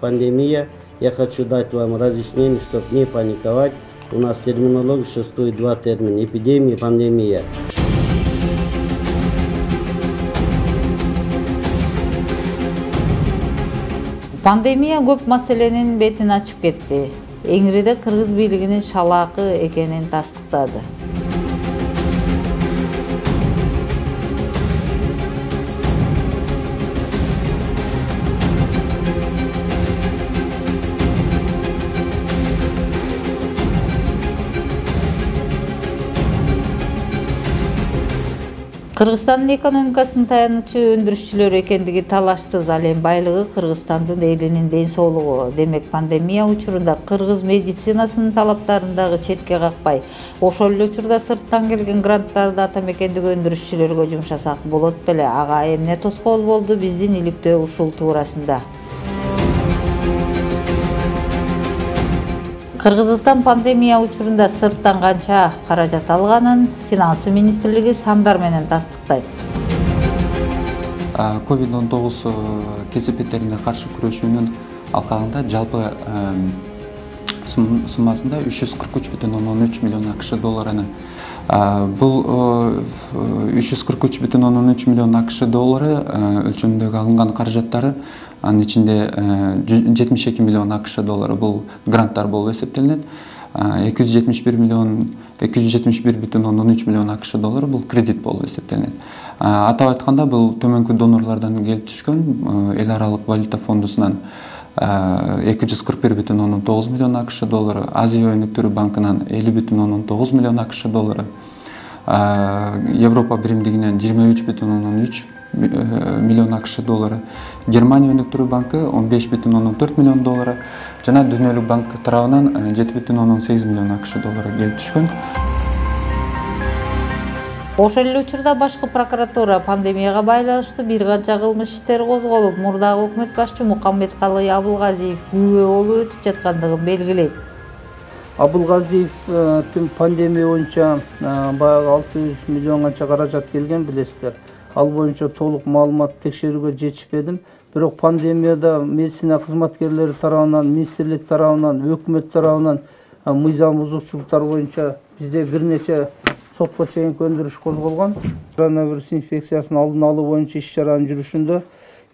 пандемия. Я хочу дать вам разъяснение, чтобы не паниковать. У нас терминология существует два термина: эпидемия и пандемия. Пандемия көп маселенин бетин ачып кетти. Эңириде кыргыз бийлигинин шалаакы экенин тастыктады. Кыргызстандын экономикасынын таянычы өндүрүшчүлөр экендиги талаштыз. Ал эми байлыгы Кыргызстандын элинин ден соолугу. Демек пандемия учурунда кыргыз медицинасынын талаптарын дагы четке какпай, ошол эле учурда сырттан келген гранттарды ата мекендик өндүрүшчүлөргө жумшасак болот беле. Ага эмне тоскоол болду биздин иликтөө ушул туурасында. Кыргызстан пандемия учурунда сырттан канча каражат алганын Финансы министрлиги сандар менен тастыктайт. COVID-19 кесепеттерине каршы күрөшүүнүн алкагында жалпы суммасында 343,3 миллион АКШ долларыны. Бул 343,3 миллион АКШ доллары өлчөмүндөгү алынган каражаттары, анын ичинде 72 миллион АКШ доллары бул гранттар болуп эсептелинет. 271,13 миллион АКШ доллары бул кредит болуп эсептелинет. Атап айтканда бул төмөнкү донорлордон келип түшкөн эл аралык валюта фондусунан 241,9 миллион АКШ доллары, Азия өнүктүрүү банкынан 50,9 миллион АКШ доллары, Европа биримдигинен 23,3 миллион АКШ доллары, Германия өнүктүрүү банкы 15,4 миллион доллары жана Дүйнөлүк банк тарабынан 7,8 миллион АКШ доллары келип түшкөн. Ошол эле учурда башкы прокуратура пандемияга байланыштуу бир канча кылмыш иштери козголуп, мурдагы өкмөт башчы Мукамбеткалый Абылгазиев күбө болуп өтүп жаткандыгын белгилейт. Абылгазиевдин пандемия боюнча баягы 600 миллион канча каражат келген билесиздер. Ал боюнча толук маалымат текшерүүгө жетишпедим. Бирок пандемияда медицина кызматкерлери тарабынан, министрлик тарабынан, өкмөт тарабынан мыйзам бузуучулуктар боюнча бизде бир нече сотко чейинки өндүрүш козголгон. Коронавирус инфекциясынын алдын алуу боюнча иш-чаранын жүрүшүндө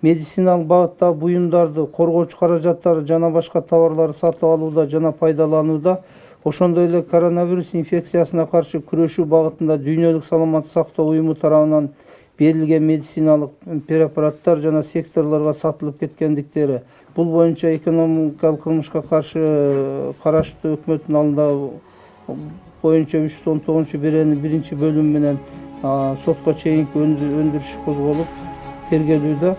медициналык багыттагы буюмдарды, коргоочу каражаттары жана башка товарларды сатып алууда жана пайдаланууда, ошондой эле коронавирус инфекциясына каршы күрөшүү багытында Дүйнөлүк саламаттык сактоо уюму тарабынан берилген медициналык препараттар жана секторлорго сатылып кеткендиктери. Бул боюнча экономикалык кылмышка каршы караштуу өкмөттүн алдындагы боюнча 319 биринчи бөлүм менен сотко чейинки өндүрүш козголуп тергелүүдө.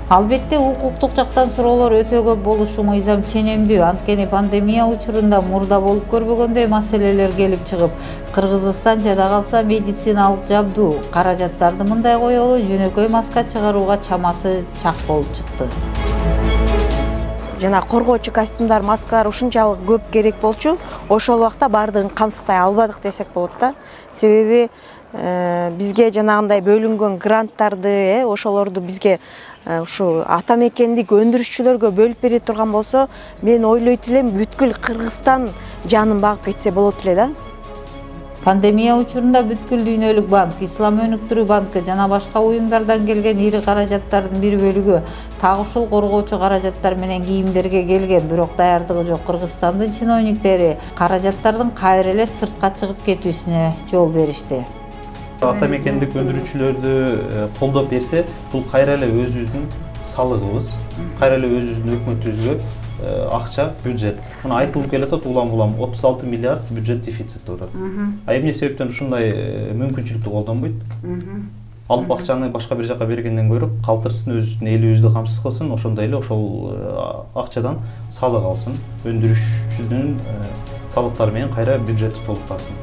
Албетте укуктук жактан суроолор өтө көп болушу мыйзам ченемдүү. Анткени пандемия учурунда мурда болуп көрбөгөндөй маселелер келип чыгып, Кыргызстан жада калса медициналык жабдуу, каражаттарды мындай коелу жөнөкөй маска чыгарууга чамасы чак болуп чыкты. Жана коргоочу костюмдар, маскалар ушунчалык көп керек болчу. Ошол убакта бардыгын камсыздай албадык десек болот да. Себеби бизге жанагындай бөлүнгөн гранттарды, ошолорду бизге ушу ата мекендик өндүрүшчүлөргө бөлүп бере турган болсо, мен ойлойт элем бүткүл Кыргызстан жанын багып кетсе болот эле да. Пандемия учурунда бүткүл Дүйнөлүк банк, Ислам өнүктүрүү банкы жана башка уюмдардан келген ири каражаттардын бир бөлүгү так ушул коргоочу каражаттар менен кийимдерге келген, бирок даярдыгы жок Кыргызстандын чиновниктери каражаттардын кайра эле сыртка чыгып кетүүсүнө жол беришти. Ата мекендик өндүрүүчүлөрдү колдоп берсе, бул кайра эле өзүбүздүн салыгыбыз, кайра эле өзүбүздүн өкмөтүбүзгө акча, бюджет. Мына айтылып келатат улам-улам 36 миллиард бюджет дефицит турат. Эмне себептен ушундай мүмкүнчүлүктү колдонбойт? Алып акчаны башка бир жака бергенден көрө калтырсын, өзүнүн элибизди камсыз кылсын, ошондой эле ошол акчадан салык алсын, өндүрүшчүнүн салыктары менен кайра бюджетти толуктасын.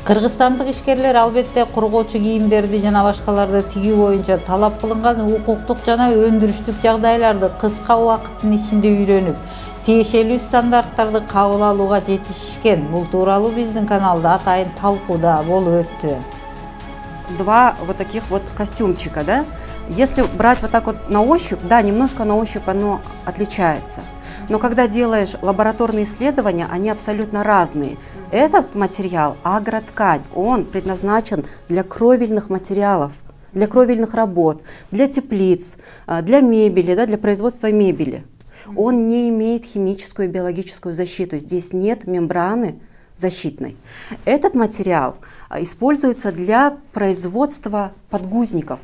Кыргызстандык ишкерлер албетте коргоочу кийимдерди жана башкаларды тигүү боюнча талап кылынган укуктук жана өндүрүштүк жагдайларды кыска убакыттын ичинде үйрөнүп, тиешелүү стандарттарды кабыл алууга жетишишкен. Бул тууралуу биздин каналда атайын талкуу да болуп өттү. Два вот таких вот костюмчика, да? Если брать вот так вот на ощупь, да, немножко на ощупь оно отличается. Но когда делаешь лабораторные исследования, они абсолютно разные. Этот материал, агроткань, он предназначен для кровельных материалов, для кровельных работ, для теплиц, для мебели, да, для производства мебели. Он не имеет химическую и биологическую защиту. Здесь нет мембраны защитной. Этот материал используется для производства подгузников.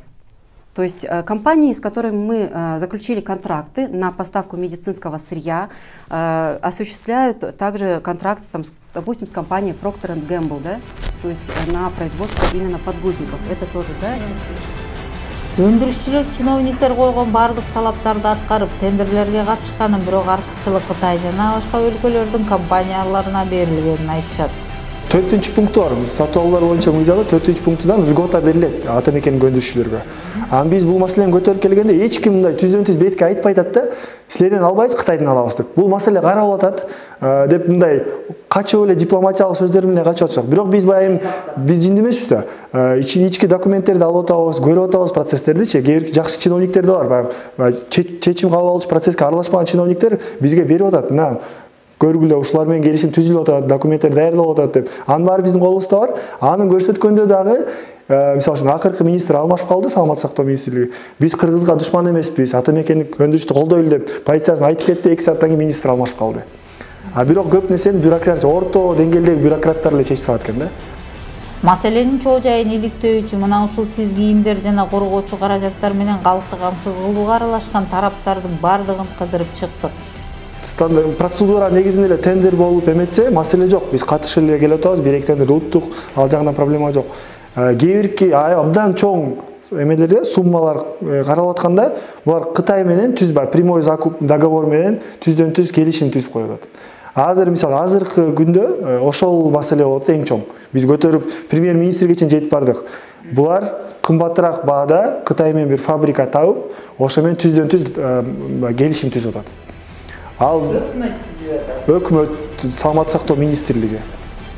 То есть компании, с которыми мы заключили контракты на поставку медицинского сырья, осуществляют также контракты, там, допустим, с компанией Procter & Gamble, да? То есть на производство именно подгузников. Это тоже, да? Өндүрүшчүлөр чиновниктер койгон бардык талаптарды аткарып, тендерлерге катышканын, бирок артыкчылык Кытай жана башка өлкөлөрдүн компанияларына берилгенин айтышат. 4-чү пункту бар. Сатып алуулар боюнча мыйзамда 4-чү пунктудан льгота берилет ата мекенин өндүрүшчүлөргө. Анан биз бул маселени көтөрүп келгенде эч ким мындай түздөн-түз бетке айтпай атат да, силерден албайбыз, Кытайдан алабыз деп. Бул маселе каралып атат деп мындай качып эле дипломатиялык сөздөр менен качып атышат. Бирок биз байым биз жинди эмеспиз да. Ички документтерди алып атабыз, көрүп атабыз процесстердичи. Кээ бир жакшы чиновниктер да бар. Чечим кабыл алуучу процесске аралашпаган чиновниктер бизге берип атат. Мына көргүлө ушулар менен келишим түзүлүп атат, документтер даярдалып атат деп. Анын баары биздин колубузда бар. Аны көрсөткөндө дагы мисалы үчүн акыркы министр алмашып калды, саламаттык сактоо министрлиги. Биз Кыргызга душман эмеспиз, ата мекендик өндүрүштү колдойлу деп позициясын айтып кетти, 2 сааттан кийин министр алмашып калды. Бирок көп нерсени бюрократ, орто деңгээлдеги бюрократтар эле чечип салат экен да. Маселенин чоо жайын иликтөө үчүн мына ушул сиз кийимдер жана коргоочу каражаттар менен калкты камсыз кылууга аралашкан тараптардын бардыгын кыдырып чыктык. Процедура негизинде эле тендер болуп эметсе, маселе жок. Биз катышып эле келип атабыз, бир эки тендер уттук, ал жагынан проблема жок. Кээ бирки абдан чоң эмелерде суммалар каралып атканда, булар Кытай менен түз бар, прямой закуп договор менен түздөн-түз келишим түзүп коюп атат. Азыр мисалы азыркы күндө ошол маселе болот эң чоң. Биз көтөрүп премьер-министрге чейин жетип бардык. Булар кымбатыраак баада Кытай менен бир фабрика табып, ошо менен түздөн-түз келишим түзүп атат. Ал өкмөт саламаттык сактоо министрлиги.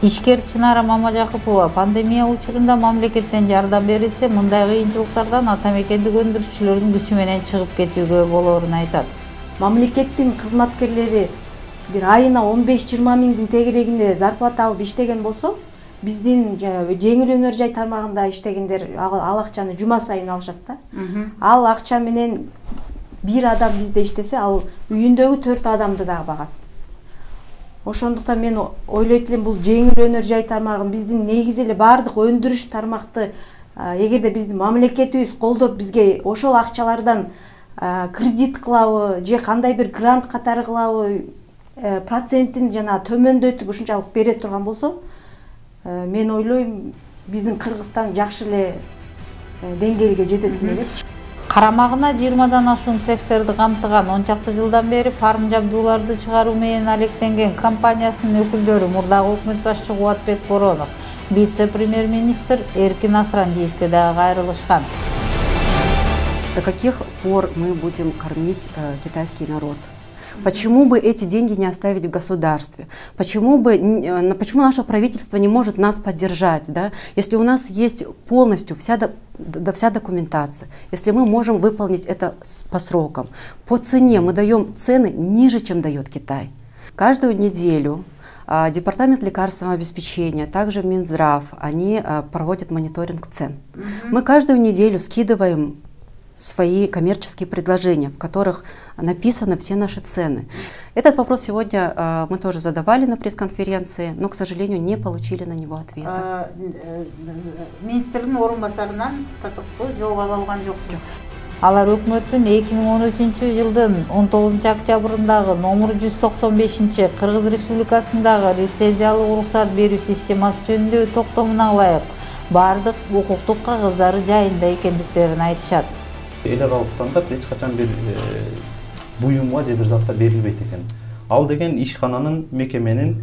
Ишкер Чынара Мамажакупова пандемия учурунда мамлекеттен жардам берилсе, мындай кыйынчылыктардан ата мекендик өндүрүшчүлөрдүн күчү менен чыгып кетүүгө болоорун айтат. Мамлекеттин кызматкерлери бир айына 15-20 миңдин тегерегинде зарплата алып иштеген болсо, биздин жеңил өнөр жай тармагында иштегендер ал акчаны жума сайын алышат да. Ал акча менен бир адам бизде иштесе, ал үйүндөгү 4 адамды дагы багат. Ошондуктан мен ойлойт элем, бул жеңил өнөр жай тармагын биздин негизи эле бардык өндүрүш тармакты эгерде биздин мамлекетибиз колдоп бизге ошол акчалардан кредит кылабы же кандай бир грант катары кылабы, процентин жана төмөндөтүп ушунчалык бере турган болсо, мен ойлойм биздин Кыргызстан жакшы эле деңгээлге жетет элек. Карамагына 20дан ашуун цехтерди камтыган 10 чакты жылдан бери фарм жабдууларды чыгаруу менен алектенген компаниясынын өкүлдөрү мурдагы өкмөт башчы Кубатбек Боронов, вице-премьер-министр Эркин Асрандиевке дагы кайрылышкан. До каких пор мы будем кормить китайский народ? Почему бы эти деньги не оставить в государстве? Почему наше правительство не может нас поддержать? Да? Если у нас есть полностью вся документация, если мы можем выполнить это по срокам, по цене мы даем цены ниже, чем дает Китай. Каждую неделю Департамент лекарственного обеспечения, также Минздрав, они проводят мониторинг цен. Мы каждую неделю скидываем свои коммерческие предложения, в которых написаны все наши цены. Этот вопрос сегодня мы тоже задавали на пресс-конференции, но, к сожалению, не получили на него ответа. Министрдин орунбасарынан татыктуу жооп ала алган жоксуз. Алар өкмөттүн 2013 жылдын 19 октябрындагы номер 195 Кыргыз Республикасындагы лицензиялык уруксат берүү системасы жөнүндө токтомуна ылайык бардык укуктук кагыздары жайында экендиктерин айтышат. Эл аралык стандарт эч качан бир буюмга же бир затка берилбейт экен. Ал деген ишкананын, мекеменин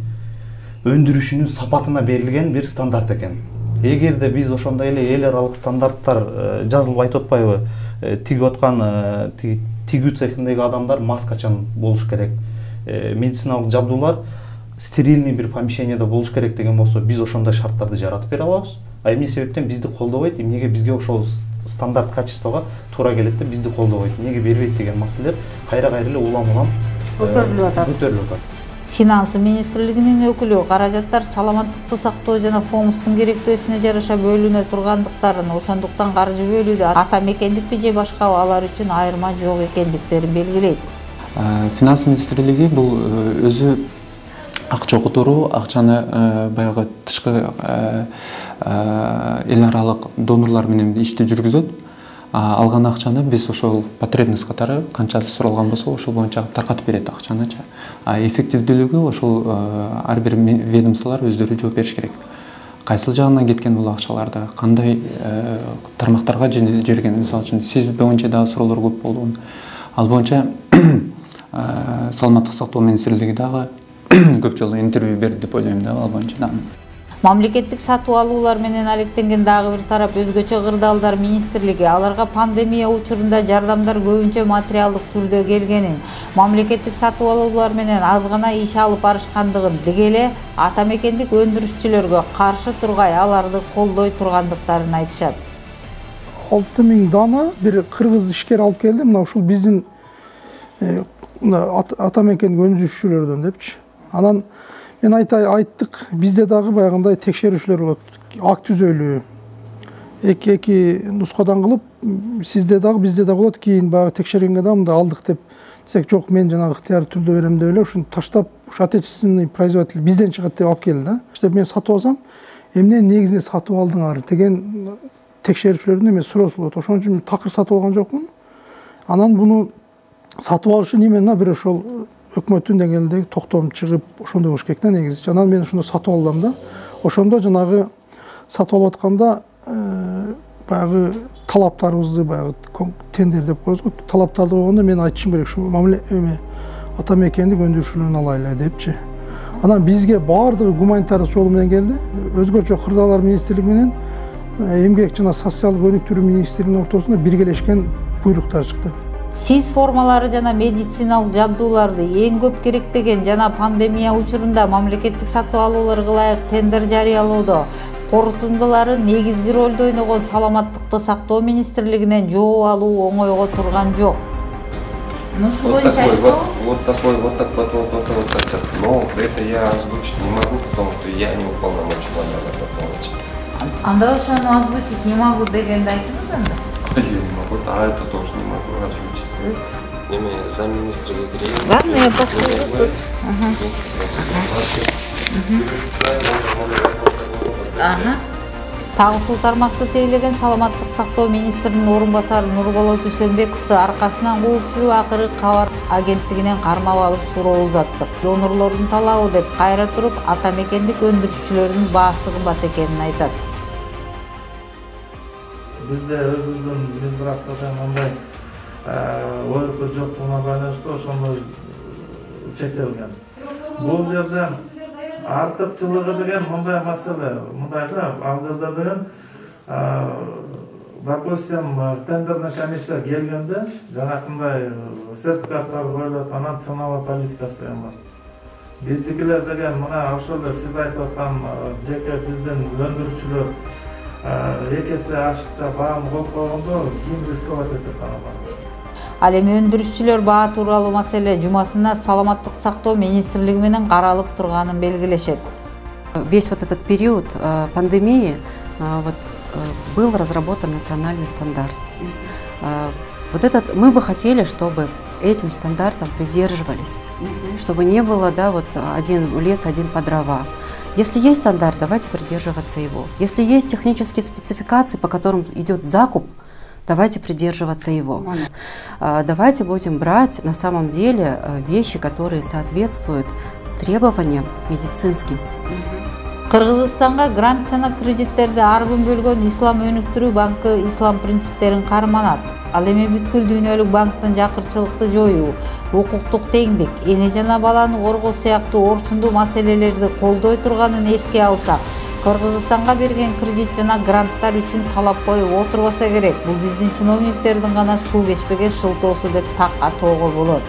өндүрүшүнүн сапатына берилген бир стандарт экен. Эгерде биз ошондой эле эл аралык стандарттар жазылып айтып атпайбы, тигип аткан тигүү цехиндеги адамдар маскачан болуш керек. Медициналык жабдуулар стерильный бир помещениеде болуш керек деген болсо биз ошондой шарттарды жаратып бере алабыз. А эмне себептен бизди колдобойт, эмнеге бизге ошол стандарт качествого туура келет да бизди колдобойт, эмнеге бербейт деген маселелер кайра эле улам көтөрүлүп атат. Финансы министрлигинин өкүлү каражаттар саламаттыкты сактоо жана фомустун керектөөсүнө жараша бөлүнө тургандыктарын, ошондуктан каржы бөлүүдө ата мекендикпи же башкабы алар үчүн айырма жок экендиктерин белгилейт. Финанс министрлиги бул өзү акча окутуруу, акчаны баягы тышкы эл аралык донорлор менен ишти жүргүзөт. Алган акчаны биз ошол потребность катары канча суралган болсо ошол боюнча таркатып берет акчанычы. Эффективдүүлүгү ошол ар бир ведомстволор өздөрү жооп бериш керек. Кайсыл жагынан кеткен бул акчаларды, кандай тармактарга жерген, мисалы үчүн сиз боюнча дагы суроолор көп болду. Ал боюнча саламаттык сактоо министрлиги дагы көп жолу интервью берди деп ойлойм да, ал боюнча дагы. Мамлекеттик сатып алуулар менен алектенген дагы бир тарап өзгөчө кырдаалдар министрлиги аларга пандемия учурунда жардамдар көбүнчө материалдык түрдө келгенин, мамлекеттик сатып алуулар менен аз гана иш алып барышкандыгын, деги эле ата мекендик өндүрүшчүлөргө каршы тургай аларды колдой тургандыктарын айтышат. 6000 дана бир кыргыз ишкер алып келди, мына ушул биздин ата мекендик өндүрүшчүлөрдөн депчи. Анан мен айттык, бизде дагы баягындай текшерүүчүлөр болот. Акт түзөлүү. Эки нускадан кылып, сизде дагы бизде дагы болот. Кийин баягы текшергенге дагы мындай алдык деп десек, жок, мен жанагы ыктыярдуу түрдө берем деп эле ушуну таштап, ушу отечественный производитель бизден чыгат деп алып келди да. Деп мен сатып алсам, эмне негизинде сатып алдыңар деген текшерүүчүлөрдүн эме суроосу болот. Ошон үчүн такыр сатып алган жокмун. Анан буну сатып алыш үчүн именно бир ошол өкмөттүн деңгээлиндеги токтом чыгып, ошондой болуш керек да негизи. Анан мен ошондо сатып алдым да. Ошондо жанагы сатып алып атканда баягы талаптарыбызды баягы тендер деп коебуз го. Талаптарды койгондо мен айтышым керек, ушу мамиле эме ата мекендик өндүрүшчүлөрүн алайлы депчи. Анан бизге баардыгы гуманитардык жол менен келди. Өзгөчө кырдаалар министрлиги менен эмгек жана социалдык өнүктүрүү министрлигинин ортосунда биргелешкен буйруктар чыкты. Сиз формалары жана медициналык жабдууларды эң көп керектеген жана пандемия учурунда мамлекеттик сатып алууларга ылайык тендер жарыялоодо корутундулары негизги ролду ойногон саламаттыкты сактоо министрлигинен жооп алуу оңойго турган жок. Вот такой, но это я озвучить не могу, потому что я не уполномочен это полночь. Анда ошону озвучить не могу дегенди айтыңыз анда? Я не могу, а это тоже не могу озвучить. Замминистра Игоря. Ладно, я посмотрю тут. Тагы ушул тармакты тейлеген саламаттык сактоо министринин орун басары Нурболот Үсөнбековду аркасынан кууп жүрүп, акыры кабар агенттигинен кармап алып суроо узаттык. Донорлордун талабы деп кайра туруп, ата мекендик өндүрүшчүлөрдүн баасы кымбат экенин айтат. Бизде өзүбүздүн Минздравда мындай ойрукуу жоктугуна байланыштуу ошондой чектелген. Бул жерде артыкчылыгы деген мындай маселе, мындай да, ал жерде деген допустим, тендерный комиссия келгенде жанакындай сертификаттар коюлат, анан ценовой политикасы деген бар. Биздикилер деген мына ошол сиз айтып аткан жеке биздин өндүрүүчүлөр эки эсе ашыкча бааны коюп койгондо кийин рисковать этет анан. Ал эми өндүрүшчүлөр баа тууралуу маселе жумасына саламаттык сактоо министрлиги менен каралып турганын белгилешет. Весь вот этот период пандемии был разработан национальный стандарт. Вот этот мы бы хотели, чтобы этим стандартам придерживались, чтобы не было, да, вот один в лес, один по дрова. Если есть стандарт, давайте придерживаться его. Если есть технические спецификации, по которым идет закуп, давайте придерживаться его. Давайте будем брать на самом деле вещи, которые соответствуют требованиям медицинским. Кыргызстанга грант жана кредиттерди арбын бөлгөн Ислам өнүктүрүү банкы ислам принциптерин карманат. Ал эми бүткүл дүйнөлүк банктын жакырчылыкты жоюу, укуктук теңдик, эне жана баланы коргоо сыяктуу орчундуу маселелерди колдой турганын эске алсак, Кыргызстанга берген кредит жана гранттар үчүн талап коюп отурбаса керек. Бул биздин чиновниктердин гана суу кечпеген шылтоосу деп так атоого болот.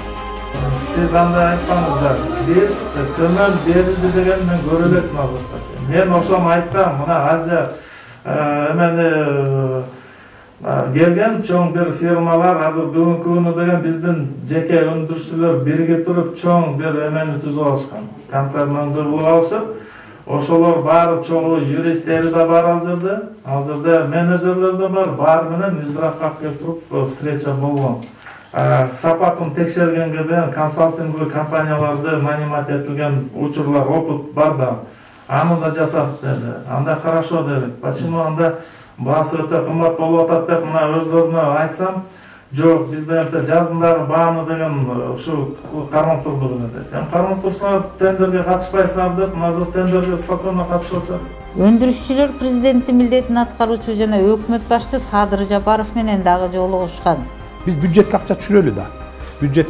Siz anda aytпаңыздар. Biz көмөл берилди деген мен көрө электим азыркыча. Мен ошону айттым, мына Азия эмени келген чоң бир фирмалар азыр бүгүнкү күнү деген биздин жеке өндүрүүчүлөр биригип туруп чоң бир эмени түзүп алышкан. Концернды кылып алышып, ошолор баары чоң юристтери да бар ал жерде менеджерлер да бар, баары менен Миздравка келип туруп встреча болгон. Сапатын текшергенге дейин консалтинглык компанияларды нанимать этилген учурлар, опыт бар да. Аны да жасап деди. Анда хорошо дедик. Почему анда баасы өтө кымбат болуп атат деп мына өздөрүнө айтсам, жок, бизде жазындагы бааны деген ушу кармап турду dedi. Кармап турса тендерге катышпайсыңар деп, азыр тендерге спокойно катышып атышат. Өндүрүшчүлөр президенттин милдетин аткаруучу жана өкмөт башчы Садыр Жапаров менен дагы жолугушкан. Биз бюджетке акча түшүрөлү да. Бюджет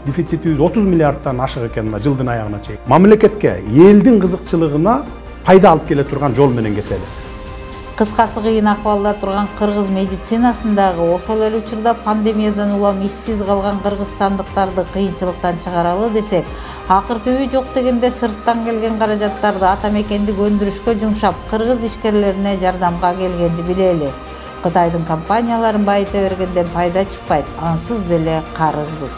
дефицитибиз 30 миллиардтан ашык экен мына жылдын аягына чейин. Мамлекетке, элдин кызыкчылыгына пайда алып келе турган жол менен кетели. Кыскасы кыйын акыбалда турган кыргыз медицинасындагы ошол эле учурда пандемиядан улам ишсиз калган кыргызстандыктарды кыйынчылыктан чыгаралы десек, акыр түбү жок дегенде сырттан келген каражаттарды ата мекендик өндүрүшкө жумшап, кыргыз ишкерлерине жардамга келгенди билели. Кытайдын компанияларын байыта бергенден пайда чыкпайт, ансыз деле карызбыз.